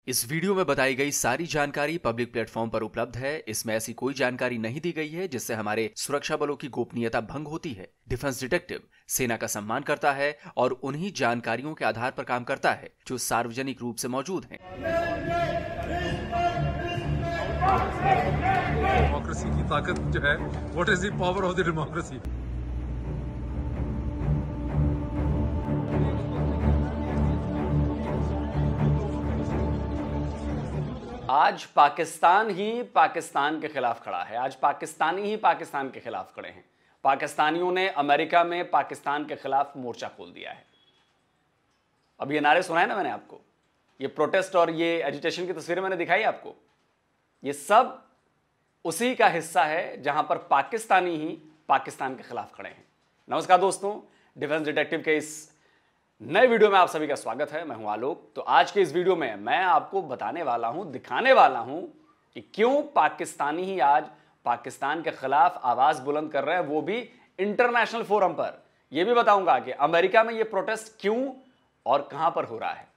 इस वीडियो में बताई गई सारी जानकारी पब्लिक प्लेटफॉर्म पर उपलब्ध है। इसमें ऐसी कोई जानकारी नहीं दी गई है जिससे हमारे सुरक्षा बलों की गोपनीयता भंग होती है। डिफेंस डिटेक्टिव सेना का सम्मान करता है और उन्हीं जानकारियों के आधार पर काम करता है जो सार्वजनिक रूप से मौजूद हैं। डेमोक्रेसी की ताकत जो है, what is the power of the democracy. आज पाकिस्तान ही पाकिस्तान के खिलाफ खड़ा है। आज पाकिस्तानी ही पाकिस्तान के खिलाफ खड़े हैं। पाकिस्तानियों ने अमेरिका में पाकिस्तान के खिलाफ मोर्चा खोल दिया है। अब ये नारे सुनाए ना मैंने आपको, ये प्रोटेस्ट और ये एजिटेशन की तस्वीरें मैंने दिखाई आपको, ये सब उसी का हिस्सा है जहां पर पाकिस्तानी ही पाकिस्तान के खिलाफ खड़े हैं। नमस्कार दोस्तों, डिफेंस डिटेक्टिव के इस नए वीडियो में आप सभी का स्वागत है। मैं हूं आलोक। तो आज के इस वीडियो में मैं आपको बताने वाला हूं, दिखाने वाला हूं कि क्यों पाकिस्तानी ही आज पाकिस्तान के खिलाफ आवाज बुलंद कर रहे हैं, वो भी इंटरनेशनल फोरम पर। यह भी बताऊंगा कि अमेरिका में यह प्रोटेस्ट क्यों और कहां पर हो रहा है,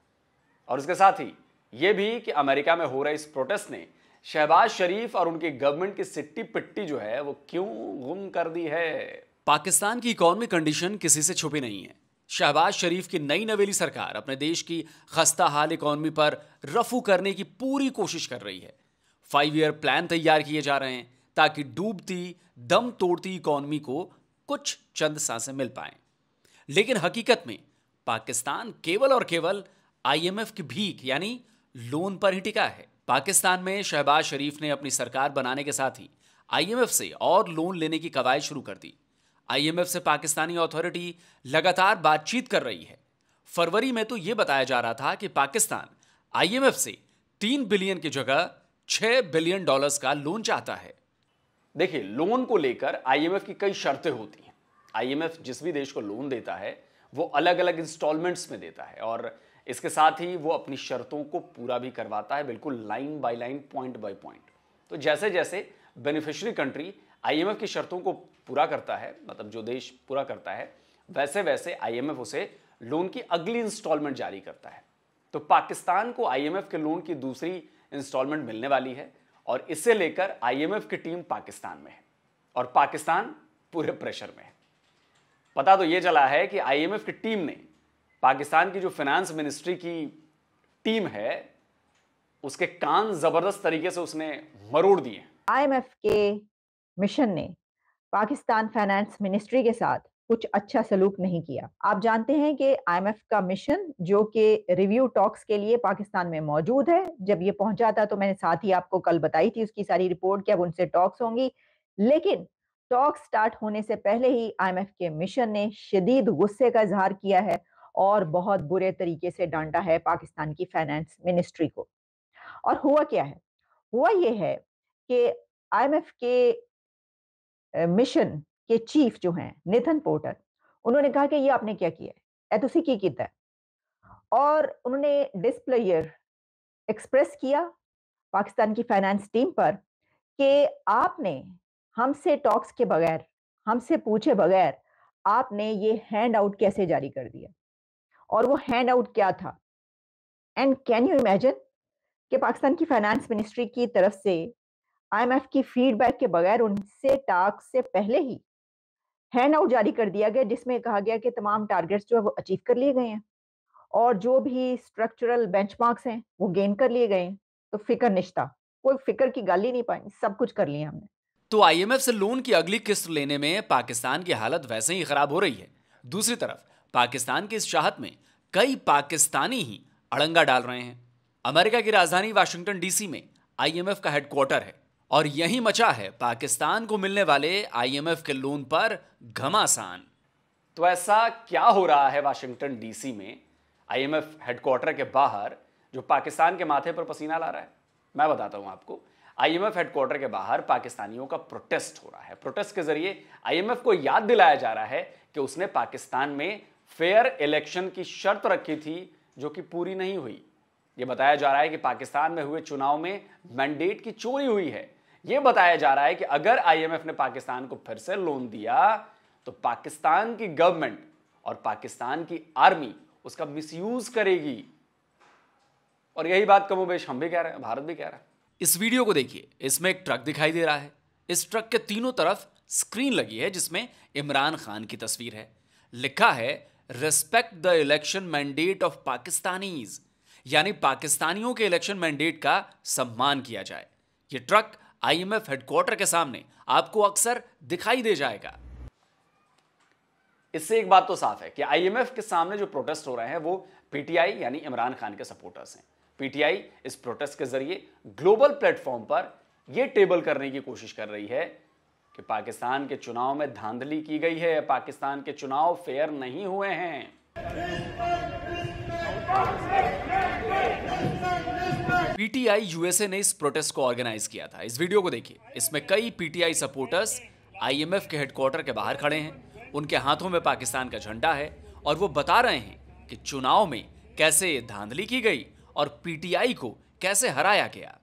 और इसके साथ ही यह भी कि अमेरिका में हो रहे इस प्रोटेस्ट ने शहबाज शरीफ और उनकी गवर्नमेंट की सिट्टी पिट्टी जो है वो क्यों गुम कर दी है। पाकिस्तान की इकोनॉमिक कंडीशन किसी से छुपी नहीं है। शहबाज शरीफ की नई नवेली सरकार अपने देश की खस्ता हाल इकोनॉमी पर रफू करने की पूरी कोशिश कर रही है। 5 ईयर प्लान तैयार किए जा रहे हैं ताकि डूबती दम तोड़ती इकोनॉमी को कुछ चंद सांसें मिल पाएं। लेकिन हकीकत में पाकिस्तान केवल और केवल IMF की भीख यानी लोन पर ही टिका है। पाकिस्तान में शहबाज शरीफ ने अपनी सरकार बनाने के साथ ही IMF से और लोन लेने की कवायद शुरू कर दी। IMF से पाकिस्तानी अथॉरिटी लगातार बातचीत कर रही है। फरवरी में तो यह बताया जा रहा था कि पाकिस्तान IMF से 3 बिलियन की जगह 6 बिलियन डॉलर्स का लोन चाहता है। देखिए, लोन को लेकर IMF की कई शर्तें होती हैं। IMF जिस भी देश को लोन देता है वो अलग अलग इंस्टॉलमेंट्स में देता है और इसके साथ ही वो अपनी शर्तों को पूरा भी करवाता है, बिल्कुल line by line, point by point. तो जैसे जैसे बेनिफिशियरी कंट्री IMF की शर्तों को पूरा करता है, मतलब जो देश पूरा करता है, वैसे वैसे IMF उसे लोन की अगली इंस्टॉलमेंट जारी करता है। तो पाकिस्तान को IMF के लोन की दूसरी इंस्टॉलमेंट मिलने वाली है और इसे लेकर IMF की टीम पाकिस्तान में है और पाकिस्तान पूरे प्रेशर में है। पता तो यह चला है कि IMF की टीम ने पाकिस्तान की जो फाइनेंस मिनिस्ट्री की टीम है उसके कान जबरदस्त तरीके से उसने मरोड़ दिए। IMF के मिशन ने पाकिस्तान फाइनेंस मिनिस्ट्री के साथ कुछ अच्छा सलूक नहीं किया। आप जानते हैं कि IMF का मिशन जो कि रिव्यू टॉक्स के लिए पाकिस्तान में मौजूद है, जब ये पहुंचा था तो मैंने साथ ही आपको कल बताई थी उसकी सारी रिपोर्ट कि अब उनसे टॉक्स होंगी। लेकिन टॉक्स स्टार्ट होने से पहले ही IMF के मिशन ने शदीद गुस्से का इजहार किया है और बहुत बुरे तरीके से डांटा है पाकिस्तान की फाइनेंस मिनिस्ट्री को। और हुआ क्या है? हुआ ये है कि IMF के मिशन के चीफ जो हैं नेथन पोर्टर, उन्होंने कहा कि ये आपने क्या किया है, तुसी की कीता है। और उन्होंने डिस्प्लेयर एक्सप्रेस किया पाकिस्तान की फाइनेंस टीम पर कि आपने हमसे टॉक्स के बगैर, हमसे पूछे बगैर आपने ये हैंड आउट कैसे जारी कर दिया, और वो हैंड आउट क्या था। एंड कैन यू इमेजिन कि पाकिस्तान की फाइनेंस मिनिस्ट्री की तरफ से IMF की फीडबैक के बगैर उनसे टॉक्स से पहले ही हैंड आउट जारी कर दिया गया जिसमें कहा गया कि तमाम टारगेट्स जो है वो अचीव कर लिए गए हैं और जो भी स्ट्रक्चरल बेंचमार्क्स हैं वो गेन कर लिए गए हैं। तो फिक्र निश्ता, कोई फिक्र की गाल ही नहीं पाई, सब कुछ कर लिया हमने। तो IMF से लोन की अगली किस्त लेने में पाकिस्तान की हालत वैसे ही खराब हो रही है। दूसरी तरफ पाकिस्तान की इस चाहत में कई पाकिस्तानी ही अड़ंगा डाल रहे हैं। अमेरिका की राजधानी वाशिंगटन DC में IMF का हेडक्वार्टर है और यहीं मचा है पाकिस्तान को मिलने वाले IMF के लोन पर घमासान। तो ऐसा क्या हो रहा है वाशिंगटन DC में IMF हेडक्वार्टर के बाहर जो पाकिस्तान के माथे पर पसीना ला रहा है? मैं बताता हूं आपको। IMF हेडक्वार्टर के बाहर पाकिस्तानियों का प्रोटेस्ट हो रहा है। प्रोटेस्ट के जरिए IMF को याद दिलाया जा रहा है कि उसने पाकिस्तान में फेयर इलेक्शन की शर्त रखी थी जो कि पूरी नहीं हुई। यह बताया जा रहा है कि पाकिस्तान में हुए चुनाव में मैंडेट की चोरी हुई है। यह बताया जा रहा है कि अगर IMF ने पाकिस्तान को फिर से लोन दिया तो पाकिस्तान की गवर्नमेंट और पाकिस्तान की आर्मी उसका मिसयूज करेगी। और यही बात कमोबेश हम भी कह रहे हैं, भारत भी कह रहा है। इस वीडियो को देखिए, इसमें एक ट्रक दिखाई दे रहा है। इस ट्रक के तीनों तरफ स्क्रीन लगी है जिसमें इमरान खान की तस्वीर है। लिखा है respect the election mandate of Pakistanis, यानी पाकिस्तानियों के इलेक्शन मैंडेट का सम्मान किया जाए। यह ट्रक आईएमएफ हेडक्वार्टर के सामने आपको अक्सर दिखाई दे जाएगा। इससे एक बात तो साफ है कि आईएमएफ के सामने जो प्रोटेस्ट हो रहे हैं वो पीटीआई यानी इमरान खान के सपोर्टर्स हैं। पीटीआई इस प्रोटेस्ट के जरिए ग्लोबल प्लेटफॉर्म पर यह टेबल करने की कोशिश कर रही है कि पाकिस्तान के चुनाव में धांधली की गई है, पाकिस्तान के चुनाव फेयर नहीं हुए हैं। पीटीआई यूएसए ने इस प्रोटेस्ट को ऑर्गेनाइज किया था। इस वीडियो को देखिए, इसमें कई पीटीआई सपोर्टर्स आईएमएफ के हेडक्वार्टर के बाहर खड़े हैं। उनके हाथों में पाकिस्तान का झंडा है और वो बता रहे हैं कि चुनाव में कैसे धांधली की गई और पीटीआई को कैसे हराया गया।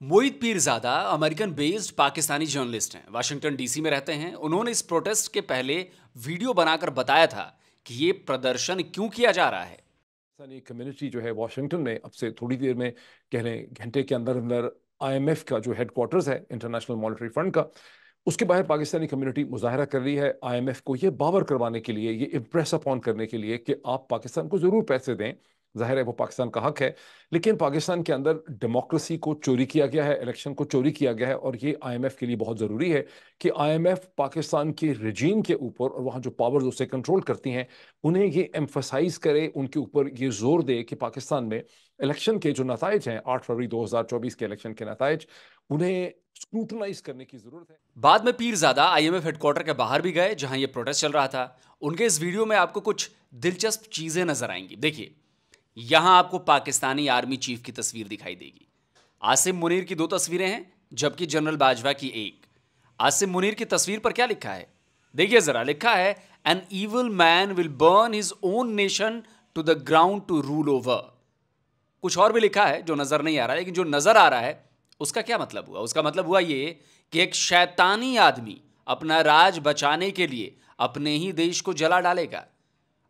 Moeed Pirzada American based Pakistani journalist हैं, वाशिंगटन डीसी में रहते हैं। उन्होंने इस प्रोटेस्ट के पहले वीडियो बनाकर बताया था कि ये प्रदर्शन क्यों किया जा रहा है। पाकिस्तानी कम्युनिटी जो है वाशिंगटन में अब से थोड़ी देर में, कह लें घंटे के अंदर अंदर, आईएमएफ का जो हेडक्वार्टर्स है इंटरनेशनल मॉनेटरी फंड का, उसके बाहर पाकिस्तानी कम्युनिटी मुजाहरा कर रही है आईएमएफ को ये बावर करवाने के लिए, ये इम्प्रेस अपॉन करने के लिए कि आप पाकिस्तान को ज़रूर पैसे दें। जाहिर है वो पाकिस्तान का हक है, लेकिन पाकिस्तान के अंदर डेमोक्रेसी को चोरी किया गया है, इलेक्शन को चोरी किया गया है, और ये आईएमएफ के लिए बहुत ज़रूरी है कि आईएमएफ पाकिस्तान के रजीम के ऊपर और वहाँ जो पावर्स उसे कंट्रोल करती हैं उन्हें ये एम्फसाइज करे, उनके ऊपर ये जोर दे कि पाकिस्तान में इलेक्शन के जो नताइज हैं 8 फरवरी 2024 के इलेक्शन के नताइज, उन्हें स्क्रूटनाइज करने की जरूरत है। बाद में पीरजादा आईएमएफ हेडक्वार्टर के बाहर भी गए जहां ये प्रोटेस्ट चल रहा था। उनके इस वीडियो में आपको कुछ दिलचस्प चीजें नजर आएंगी। देखिए, यहां आपको पाकिस्तानी आर्मी चीफ की तस्वीर दिखाई देगी। आसिम मुनीर की 2 तस्वीरें हैं जबकि जनरल बाजवा की 1। आसिम मुनीर की तस्वीर पर क्या लिखा है देखिए जरा। लिखा है an evil man will burn his own nation to the ground to rule over. कुछ और भी लिखा है जो नजर नहीं आ रहा है, लेकिन जो नजर आ रहा है उसका क्या मतलब हुआ? उसका मतलब हुआ ये कि एक शैतानी आदमी अपना राज बचाने के लिए अपने ही देश को जला डालेगा।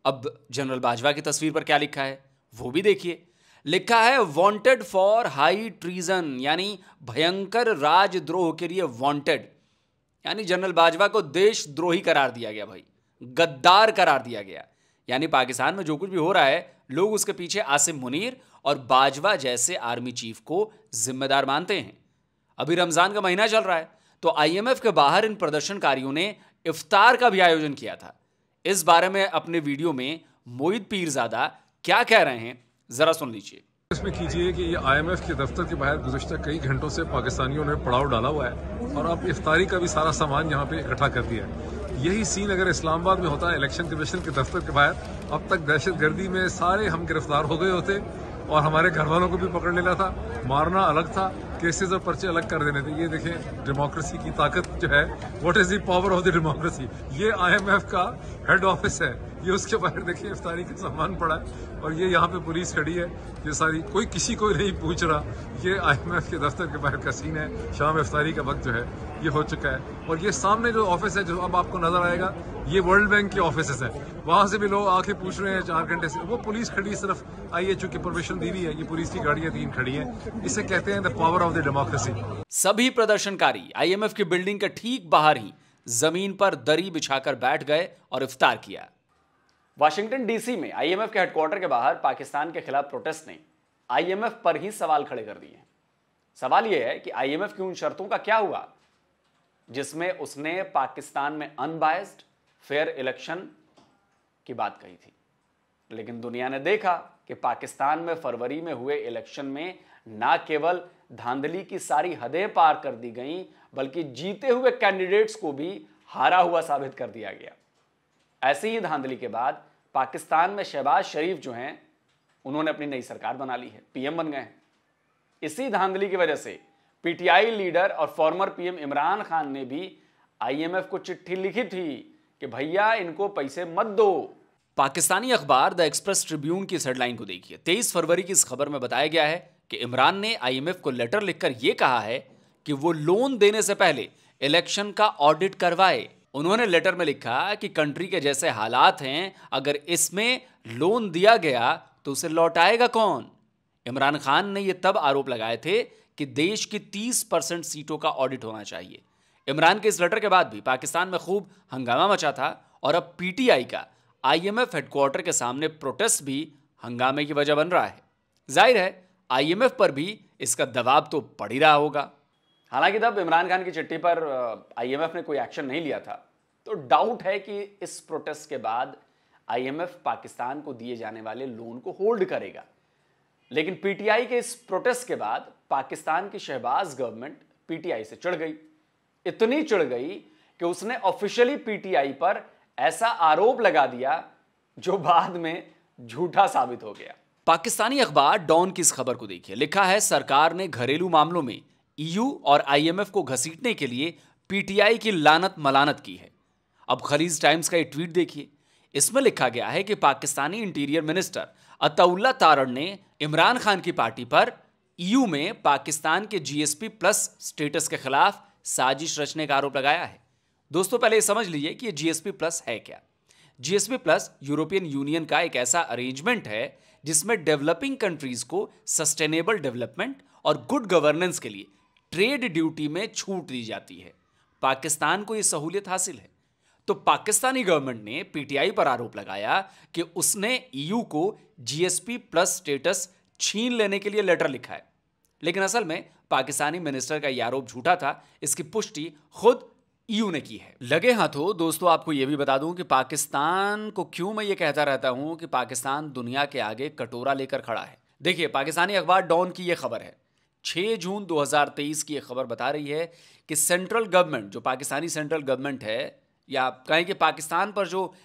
अब जनरल बाजवा की तस्वीर पर क्या लिखा है वो भी देखिए। लिखा है वांटेड फॉर हाई ट्रीजन, यानी भयंकर राजद्रोह के लिए वांटेड, यानी जनरल बाजवा को देशद्रोही करार दिया गया, भाई गद्दार करार दिया गया। यानी पाकिस्तान में जो कुछ भी हो रहा है लोग उसके पीछे आसिम मुनीर और बाजवा जैसे आर्मी चीफ को जिम्मेदार मानते हैं। अभी रमजान का महीना चल रहा है तो आईएमएफ के बाहर इन प्रदर्शनकारियों ने इफ्तार का भी आयोजन किया था। इस बारे में अपने वीडियो में मोईद पीरजादा क्या कह रहे हैं जरा सुन लीजिए। इसमें कीजिए कि ये आईएमएफ के दफ्तर के बाहर गुज़श्ता कई घंटों से पाकिस्तानियों ने पड़ाव डाला हुआ है और अब इफ्तारी का भी सारा सामान यहाँ पे इकट्ठा कर दिया है। यही सीन अगर इस्लामाबाद में होता है इलेक्शन कमीशन के दफ्तर के बाहर, अब तक दहशतगर्दी में सारे हम गिरफ्तार हो गए होते और हमारे घर वालों को भी पकड़ लेना था, मारना अलग था, केसेस और पर्चे अलग कर देने थे। ये देखें डेमोक्रेसी की ताकत जो है, what is the power of the democracy. ये आईएमएफ का हेड ऑफिस है, ये उसके बाहर देखिए इफ्तारी का सामान पड़ा है और ये यहाँ पे पुलिस खड़ी है। ये सारी कोई किसी को नहीं पूछ रहा। ये आईएमएफ के दफ्तर के बाहर का सीन है। शाम इफ्तारी का वक्त जो है ये हो चुका है और ये सामने जो ऑफिस है जो अब आपको नजर आएगा, ये वर्ल्ड बैंक के ऑफिस है। वहां से भी लोग आके पूछ रहे हैं 4 घंटे से। वो पुलिस खड़ी सिर्फ आइए, चूंकि परमिशन दी हुई है, ये पुलिस की गाड़ियां 3 खड़ी हैं। इसे कहते हैं the power of the democracy. सभी प्रदर्शनकारी आईएमएफ की बिल्डिंग के ठीक बाहर ही जमीन पर दरी बिछाकर बैठ गए और इफ्तार किया। वाशिंगटन डीसी में आईएमएफ के हेडक्वार्टर के बाहर पाकिस्तान के खिलाफ प्रोटेस्ट ने आईएमएफ पर ही सवाल खड़े कर दिए। सवाल यह है कि आईएमएफ की उन शर्तों का क्या हुआ जिसमें उसने पाकिस्तान में अनबायस्ड फेयर इलेक्शन की बात कही थी। लेकिन दुनिया ने देखा कि पाकिस्तान में फरवरी में हुए इलेक्शन में ना केवल धांधली की सारी हदें पार कर दी गईं, बल्कि जीते हुए कैंडिडेट्स को भी हारा हुआ साबित कर दिया गया। ऐसी ही धांधली के बाद पाकिस्तान में शहबाज शरीफ जो हैं उन्होंने अपनी नई सरकार बना ली है, पीएम बन गए हैं। इसी धांधली की वजह से पीटीआई लीडर और फॉर्मर पीएम इमरान खान ने भी आईएमएफ को चिट्ठी लिखी थी कि भैया इनको पैसे मत दो। पाकिस्तानी अखबार द एक्सप्रेस ट्रिब्यून की हेडलाइन को देखिए। 23 फरवरी की इस खबर में बताया गया है कि इमरान ने आईएमएफ को लेटर लिखकर यह कहा है कि वो लोन देने से पहले इलेक्शन का ऑडिट करवाए। उन्होंने लेटर में लिखा कि कंट्री के जैसे हालात हैं, अगर इसमें लोन दिया गया तो उसे लौटाएगा कौन? इमरान खान ने यह तब आरोप लगाए थे कि देश की 30% सीटों का ऑडिट होना चाहिए। इमरान के इस लेटर के बाद भी पाकिस्तान में खूब हंगामा मचा था और अब पीटीआई का आईएमएफ हेडक्वार्टर के सामने प्रोटेस्ट भी हंगामे की वजह बन रहा है। जाहिर है आईएमएफ पर भी इसका दबाव तो पड़ ही रहा होगा। हालांकि तब इमरान खान की चिट्ठी पर आईएमएफ ने कोई एक्शन नहीं लिया था, तो डाउट है कि इस प्रोटेस्ट के बाद आईएमएफ पाकिस्तान को दिए जाने वाले लोन को होल्ड करेगा। लेकिन पीटीआई के इस प्रोटेस्ट के बाद पाकिस्तान की शहबाज गवर्नमेंट पीटीआई से चिढ़ गई। इतनी चिढ़ गई कि उसने ऑफिशियली पीटीआई पर ऐसा आरोप लगा दिया जो बाद में झूठा साबित हो गया। पाकिस्तानी अखबार डॉन की इस खबर को देखिए। लिखा है, सरकार ने घरेलू मामलों में ईयू और आईएमएफ को घसीटने के लिए पीटीआई की लानत मलानत की है। अब खलीज टाइम्स का ये ट्वीट देखिए। इसमें लिखा गया है कि पाकिस्तानी इंटीरियर मिनिस्टर अताउल्ला तारड़ ने इमरान खान की पार्टी पर ईयू में पाकिस्तान के जीएसपी प्लस स्टेटस के खिलाफ साजिश रचने का आरोप लगाया है। दोस्तों, पहले ये समझ लीजिए कि ये जीएसपी प्लस है क्या। जीएसपी प्लस यूरोपियन यूनियन का एक ऐसा अरेंजमेंट है जिसमें डेवलपिंग कंट्रीज को सस्टेनेबल डेवलपमेंट और गुड गवर्नेंस के लिए ट्रेड ड्यूटी में छूट दी जाती है। पाकिस्तान को यह सहूलियत हासिल है। तो पाकिस्तानी गवर्नमेंट ने पीटीआई पर आरोप लगाया कि उसने ईयू को जीएसपी प्लस स्टेटस छीन लेने के लिए लेटर लिखा है। लेकिन असल में पाकिस्तानी मिनिस्टर का यह आरोप झूठा था। इसकी पुष्टि खुद ईयू ने की है। लगे हाथों दोस्तों, आपको यह भी बता दूं कि पाकिस्तान को क्यों मैं ये कहता रहता हूं कि पाकिस्तान दुनिया के आगे कटोरा लेकर खड़ा है। देखिए, पाकिस्तानी अखबार डॉन की यह खबर है। 6 जून 2023 की यह खबर बता रही है कि सेंट्रल गवर्नमेंट, जो पाकिस्तानी सेंट्रल गवर्नमेंट है, या कहें कि पाकिस्तान पर जो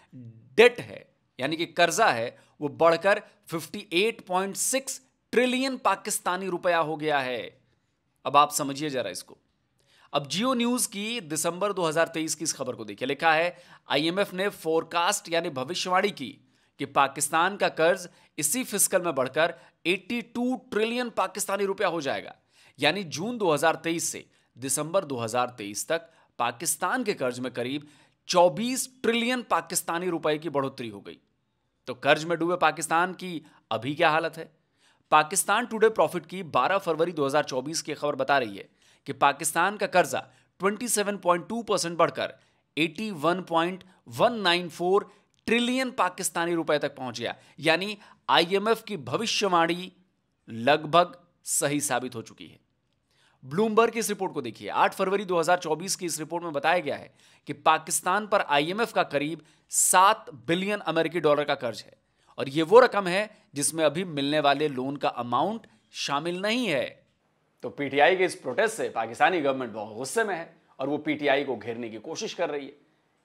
डेट है यानी कि कर्जा है, वो बढ़कर 58.6 ट्रिलियन पाकिस्तानी रुपया हो गया है। अब आप समझिए जरा इसको। अब जियो न्यूज की दिसंबर 2023 की इस खबर को देखिए। लिखा है, आईएमएफ ने फोरकास्ट यानी भविष्यवाणी की कि पाकिस्तान का कर्ज इसी फिस्कल में बढ़कर 82 ट्रिलियन पाकिस्तानी रुपया हो जाएगा। यानी जून 2023 से दिसंबर 2023 तक पाकिस्तान के कर्ज में करीब 24 ट्रिलियन पाकिस्तानी रुपए की बढ़ोतरी हो गई। तो कर्ज में डूबे पाकिस्तान की अभी क्या हालत है? पाकिस्तान टुडे प्रॉफिट की 12 फरवरी 2024 की खबर बता रही है कि पाकिस्तान का कर्जा 27.2% बढ़कर 81.194 ट्रिलियन पाकिस्तानी रुपए तक पहुंच गया। यानी आईएमएफ की भविष्यवाणी लगभग सही साबित हो चुकी है। ब्लूमबर्ग की इस रिपोर्ट को देखिए। 8 फरवरी 2024 की इस रिपोर्ट में बताया गया है कि पाकिस्तान पर आईएमएफ का करीब 7 बिलियन अमेरिकी डॉलर का कर्ज है और यह वो रकम है जिसमें अभी मिलने वाले लोन का अमाउंट शामिल नहीं है। तो पीटीआई के इस प्रोटेस्ट से पाकिस्तानी गवर्नमेंट बहुत गुस्से में है और वो पीटीआई को घेरने की कोशिश कर रही है।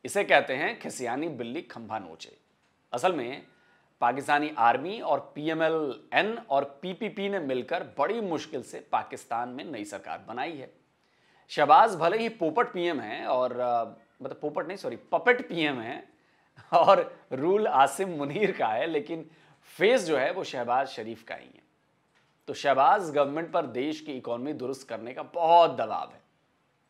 इसे कहते हैं खिसियानी बिल्ली खंभा नोचे। असल में पाकिस्तानी आर्मी और पीएमएल-एन और पीपीपी ने मिलकर बड़ी मुश्किल से पाकिस्तान में नई सरकार बनाई है। शहबाज भले ही पोपट पीएम हैं और पपेट पीएम हैं और रूल आसिम मुनीर का है, लेकिन फेस जो है वो शहबाज शरीफ का ही है। तो शहबाज गवर्नमेंट पर देश की इकोनॉमी दुरुस्त करने का बहुत दबाव है।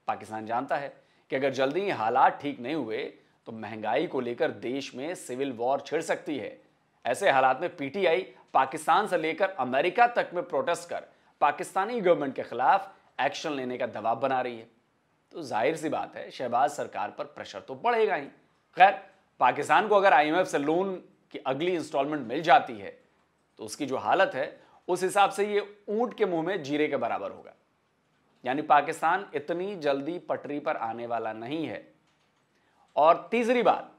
पाकिस्तान जानता है कि अगर जल्दी ही हालात ठीक नहीं हुए तो महंगाई को लेकर देश में सिविल वॉर छिड़ सकती है। ऐसे हालात में पीटीआई पाकिस्तान से लेकर अमेरिका तक में प्रोटेस्ट कर पाकिस्तानी गवर्नमेंट के खिलाफ एक्शन लेने का दबाव बना रही है। तो जाहिर सी बात है, शहबाज सरकार पर प्रेशर तो बढ़ेगा ही। खैर, पाकिस्तान को अगर आईएमएफ से लोन की अगली इंस्टॉलमेंट मिल जाती है तो उसकी जो हालत है उस हिसाब से ये ऊंट के मुंह में जीरे के बराबर होगा। यानी पाकिस्तान इतनी जल्दी पटरी पर आने वाला नहीं है। और तीसरी बात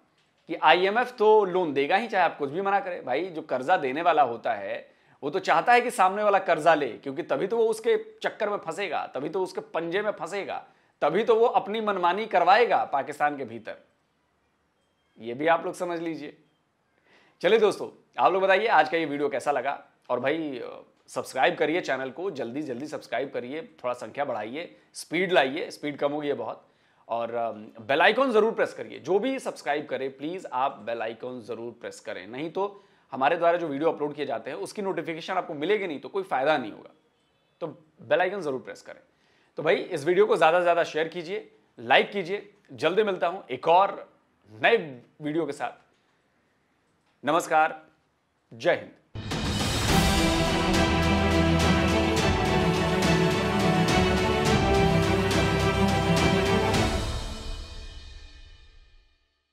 कि आईएमएफ तो लोन देगा ही, चाहे आप कुछ भी मना करें। भाई, जो कर्जा देने वाला होता है वो तो चाहता है कि सामने वाला कर्जा ले, क्योंकि तभी तो वो उसके चक्कर में फंसेगा, तभी तो उसके पंजे में फंसेगा, तभी तो वो अपनी मनमानी करवाएगा पाकिस्तान के भीतर। ये भी आप लोग समझ लीजिए। चलिए दोस्तों, आप लोग बताइए आज का ये वीडियो कैसा लगा। और भाई सब्सक्राइब करिए चैनल को, जल्दी जल्दी सब्सक्राइब करिए, थोड़ा संख्या बढ़ाइए, स्पीड लाइए, स्पीड कम हो गई है बहुत। और बेल आइकॉन जरूर प्रेस करिए। जो भी सब्सक्राइब करे प्लीज आप बेल आइकॉन जरूर प्रेस करें, नहीं तो हमारे द्वारा जो वीडियो अपलोड किए जाते हैं उसकी नोटिफिकेशन आपको मिलेगी नहीं, तो कोई फायदा नहीं होगा। तो बेल आइकन जरूर प्रेस करें। तो भाई इस वीडियो को ज्यादा से ज्यादा शेयर कीजिए, लाइक कीजिए। जल्दी मिलता हूं एक और नए वीडियो के साथ। नमस्कार, जय हिंद।